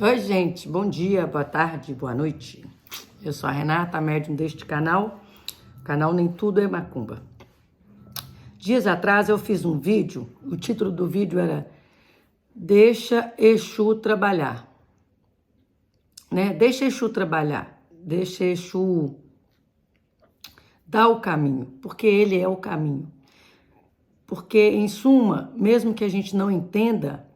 Oi, gente, bom dia, boa tarde, boa noite. Eu sou a Renata, a médium deste canal. O canal Nem Tudo é Macumba. Dias atrás eu fiz um vídeo, o título do vídeo era Deixa Exu trabalhar, né? Deixa Exu trabalhar, deixa Exu dar o caminho, porque ele é o caminho. Porque, em suma, mesmo que a gente não entenda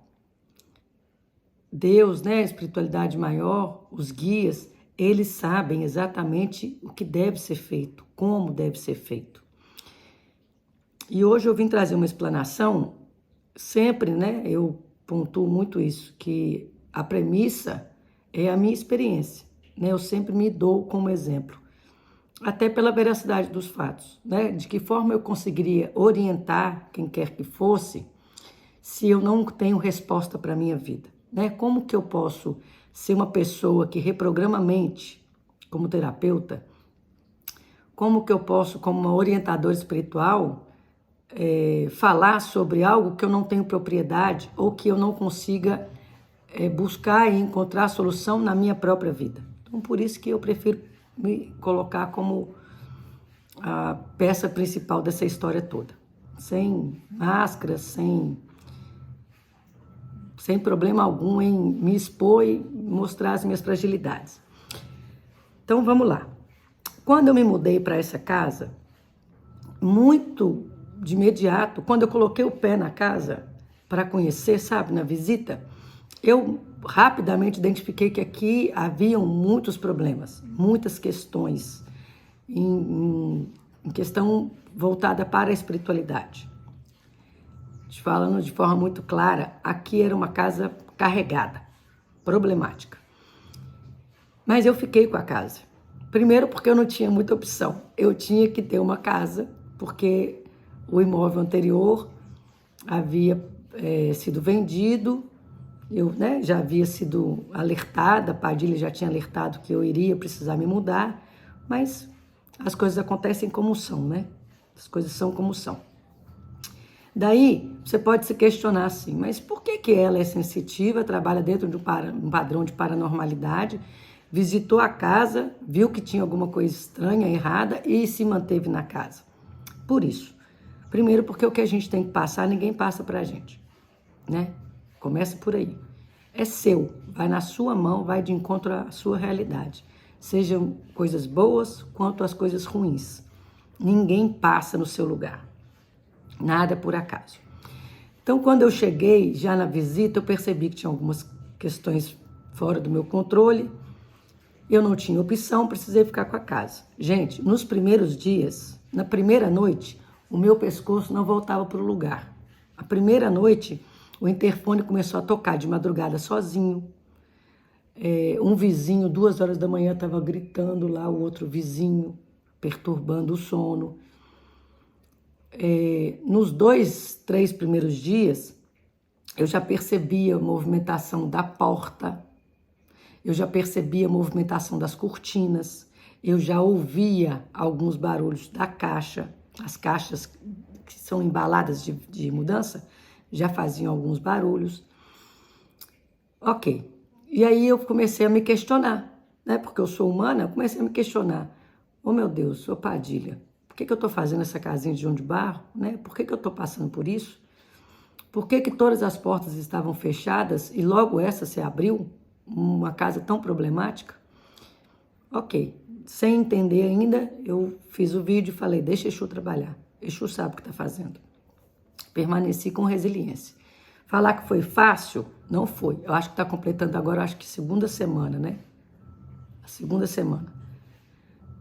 Deus, né, a espiritualidade maior, os guias, eles sabem exatamente o que deve ser feito, como deve ser feito. E hoje eu vim trazer uma explanação, sempre, né, eu pontuo muito isso, que a premissa é a minha experiência, né, eu sempre me dou como exemplo, até pela veracidade dos fatos, né, de que forma eu conseguiria orientar quem quer que fosse, se eu não tenho resposta para a minha vida, né? Como que eu posso ser uma pessoa que reprograma a mente como terapeuta? Como que eu posso, como uma orientadora espiritual, falar sobre algo que eu não tenho propriedade ou que eu não consiga buscar e encontrar solução na minha própria vida? Então, por isso que eu prefiro me colocar como a peça principal dessa história toda. Sem máscaras, sem problema algum em me expor e mostrar as minhas fragilidades. Então, vamos lá. Quando eu me mudei para essa casa, muito de imediato, quando eu coloquei o pé na casa para conhecer, sabe, na visita, eu rapidamente identifiquei que aqui haviam muitos problemas, muitas questões em questão voltada para a espiritualidade. Falando de forma muito clara, aqui era uma casa carregada, problemática. Mas eu fiquei com a casa. Primeiro porque eu não tinha muita opção. Eu tinha que ter uma casa, porque o imóvel anterior havia sido vendido, eu já havia sido alertada, a Padilha já tinha alertado que eu iria precisar me mudar, mas as coisas acontecem como são, né? As coisas são como são. Daí, você pode se questionar assim, mas por que ela é sensitiva, trabalha dentro de um padrão de paranormalidade, visitou a casa, viu que tinha alguma coisa estranha, errada e se manteve na casa? Por isso. Primeiro, porque o que a gente tem que passar, ninguém passa pra gente, né? Começa por aí. É seu, vai na sua mão, vai de encontro à sua realidade. Sejam coisas boas quanto as coisas ruins. Ninguém passa no seu lugar. Nada por acaso. Então, quando eu cheguei, já na visita, eu percebi que tinha algumas questões fora do meu controle. Eu não tinha opção, precisei ficar com a casa. Gente, nos primeiros dias, na primeira noite, o meu pescoço não voltava para o lugar. A primeira noite, o interfone começou a tocar de madrugada sozinho. Um vizinho, 2 horas da manhã, estava gritando lá, o outro vizinho, perturbando o sono. Nos 2, 3 primeiros dias, eu já percebia a movimentação da porta, eu já percebia a movimentação das cortinas, eu já ouvia alguns barulhos da caixa, as caixas que são embaladas de mudança, já faziam alguns barulhos. Ok, e aí eu comecei a me questionar, né? Porque eu sou humana, eu comecei a me questionar. Oh meu Deus, sou Padilha. Por que eu estou fazendo essa casinha de João de Barro? Né? Por que eu estou passando por isso? Por que todas as portas estavam fechadas e logo essa se abriu? Uma casa tão problemática? Ok, sem entender ainda, eu fiz o vídeo e falei, deixa Exu trabalhar. Exu sabe o que está fazendo. Permaneci com resiliência. Falar que foi fácil? Não foi. Eu acho que está completando agora, acho que segunda semana, né? A segunda semana.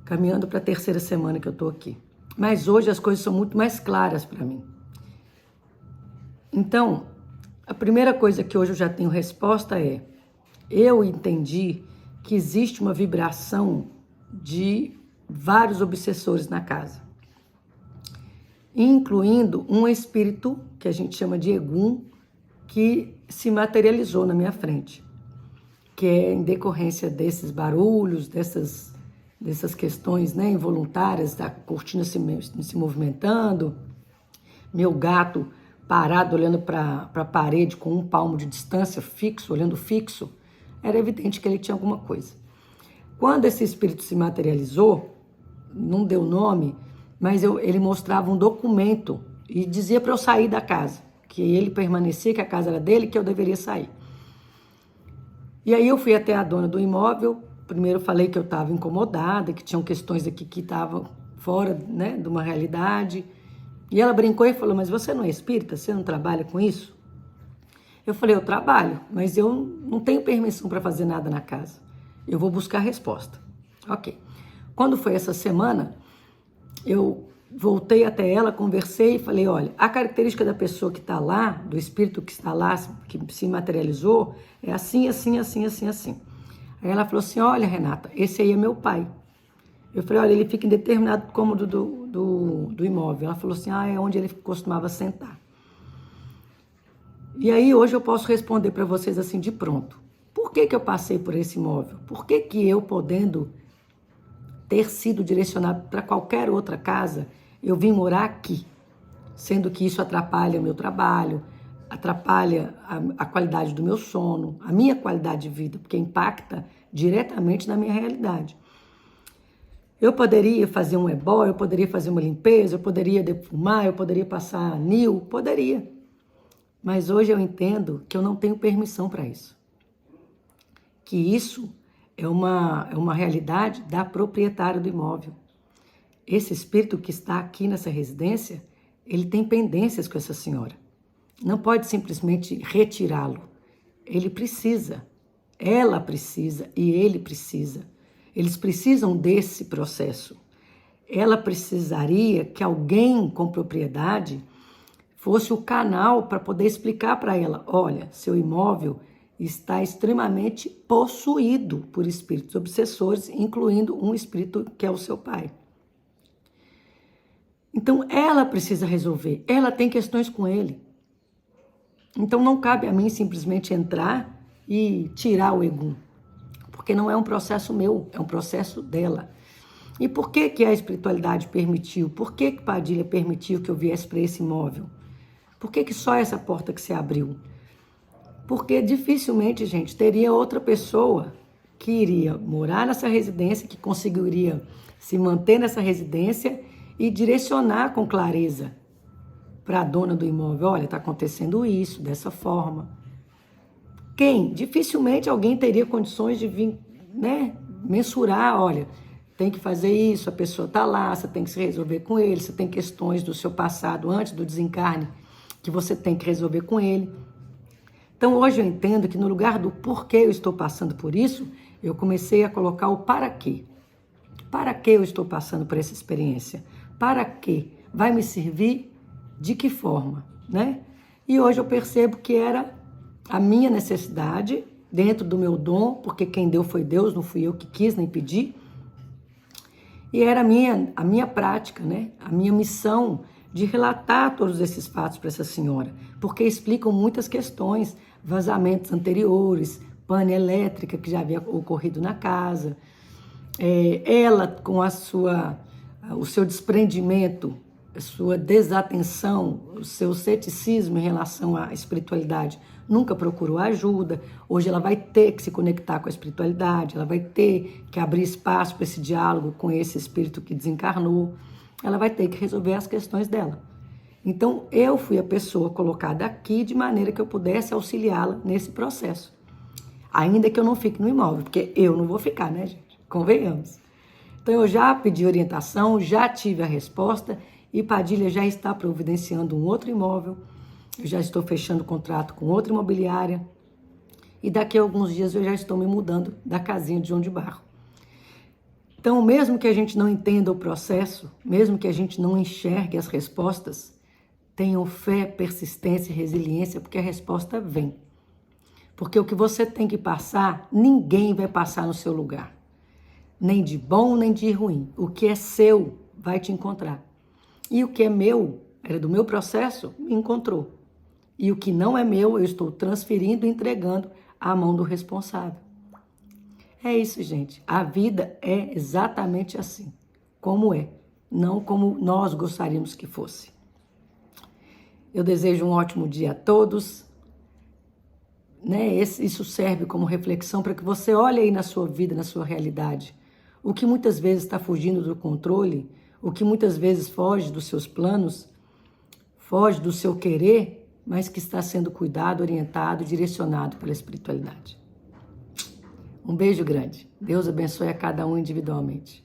Caminhando para a terceira semana que eu estou aqui. Mas hoje as coisas são muito mais claras para mim. Então, a primeira coisa que hoje eu já tenho resposta é, eu entendi que existe uma vibração de vários obsessores na casa, incluindo um espírito que a gente chama de Egum, que se materializou na minha frente, que é em decorrência desses barulhos, dessas questões, né, involuntárias, da cortina se movimentando, meu gato parado olhando para a parede com 1 palmo de distância, fixo, olhando fixo. era evidente que ele tinha alguma coisa. Quando esse espírito se materializou, não deu nome, mas ele mostrava um documento e dizia para eu sair da casa, que ele permanecia, que a casa era dele, que eu deveria sair. E aí eu fui até a dona do imóvel, primeiro falei que eu estava incomodada, que tinham questões aqui que estavam fora, né, de uma realidade. E ela brincou e falou, mas você não é espírita? Você não trabalha com isso? Eu falei, eu trabalho, mas eu não tenho permissão para fazer nada na casa. Eu vou buscar resposta. Ok. Quando foi essa semana, eu voltei até ela, conversei e falei, olha, a característica da pessoa que está lá, do espírito que está lá, que se materializou, é assim, assim, assim, assim, assim. Aí ela falou assim, olha, Renata, esse aí é meu pai. Eu falei, olha, ele fica em determinado cômodo do imóvel. Ela falou assim, é onde ele costumava sentar. E aí hoje eu posso responder para vocês assim de pronto. Por que eu passei por esse imóvel? Por que eu, podendo ter sido direcionado para qualquer outra casa, eu vim morar aqui? Sendo que isso atrapalha o meu trabalho, atrapalha a qualidade do meu sono, a minha qualidade de vida, porque impacta diretamente na minha realidade. Eu poderia fazer um ebó, eu poderia fazer uma limpeza, eu poderia defumar, eu poderia passar anil, poderia. Mas hoje eu entendo que eu não tenho permissão para isso. Que isso é uma realidade da proprietária do imóvel. Esse espírito que está aqui nessa residência, ele tem pendências com essa senhora. Não pode simplesmente retirá-lo. Ele precisa, ela precisa e ele precisa. Eles precisam desse processo. Ela precisaria que alguém com propriedade fosse o canal para poder explicar para ela, olha, seu imóvel está extremamente possuído por espíritos obsessores, incluindo um espírito que é o seu pai. Então, ela precisa resolver, ela tem questões com ele. Então, não cabe a mim simplesmente entrar e tirar o egum, porque não é um processo meu, é um processo dela. E por que a espiritualidade permitiu? Por que Padilha permitiu que eu viesse para esse imóvel? Por que só essa porta que se abriu? Porque dificilmente, gente, teria outra pessoa que iria morar nessa residência, que conseguiria se manter nessa residência e direcionar com clareza para a dona do imóvel, olha, está acontecendo isso, dessa forma. Quem? Dificilmente alguém teria condições de vir, né, mensurar, olha, tem que fazer isso, a pessoa está lá, você tem que se resolver com ele, você tem questões do seu passado antes do desencarne que você tem que resolver com ele. Então hoje eu entendo que no lugar do porquê eu estou passando por isso, eu comecei a colocar o para quê. Para que eu estou passando por essa experiência? Para quê? Vai me servir de que forma, né? E hoje eu percebo que era a minha necessidade, dentro do meu dom, porque quem deu foi Deus, não fui eu que quis nem pedi. E era a minha prática, né? A minha missão de relatar todos esses fatos para essa senhora, porque explicam muitas questões, vazamentos anteriores, pane elétrica que já havia ocorrido na casa, ela com o seu desprendimento, a sua desatenção, o seu ceticismo em relação à espiritualidade, nunca procurou ajuda. Hoje ela vai ter que se conectar com a espiritualidade, ela vai ter que abrir espaço para esse diálogo com esse espírito que desencarnou, ela vai ter que resolver as questões dela. Então, eu fui a pessoa colocada aqui de maneira que eu pudesse auxiliá-la nesse processo. Ainda que eu não fique no imóvel, porque eu não vou ficar, né, gente? Convenhamos. Então, eu já pedi orientação, já tive a resposta e Padilha já está providenciando um outro imóvel. Eu já estou fechando contrato com outra imobiliária e daqui a alguns dias eu já estou me mudando da casinha de João de Barro. Então, mesmo que a gente não entenda o processo, mesmo que a gente não enxergue as respostas, tenham fé, persistência e resiliência, porque a resposta vem. Porque o que você tem que passar, ninguém vai passar no seu lugar. Nem de bom, nem de ruim. O que é seu vai te encontrar. E o que é meu, era do meu processo, me encontrou. E o que não é meu, eu estou transferindo e entregando à mão do responsável. É isso, gente. A vida é exatamente assim, como é, não como nós gostaríamos que fosse. Eu desejo um ótimo dia a todos. né, isso serve como reflexão para que você olhe aí na sua vida, na sua realidade. O que muitas vezes está fugindo do controle, o que muitas vezes foge dos seus planos, foge do seu querer, mas que está sendo cuidado, orientado, direcionado pela espiritualidade. Um beijo grande. Deus abençoe a cada um individualmente.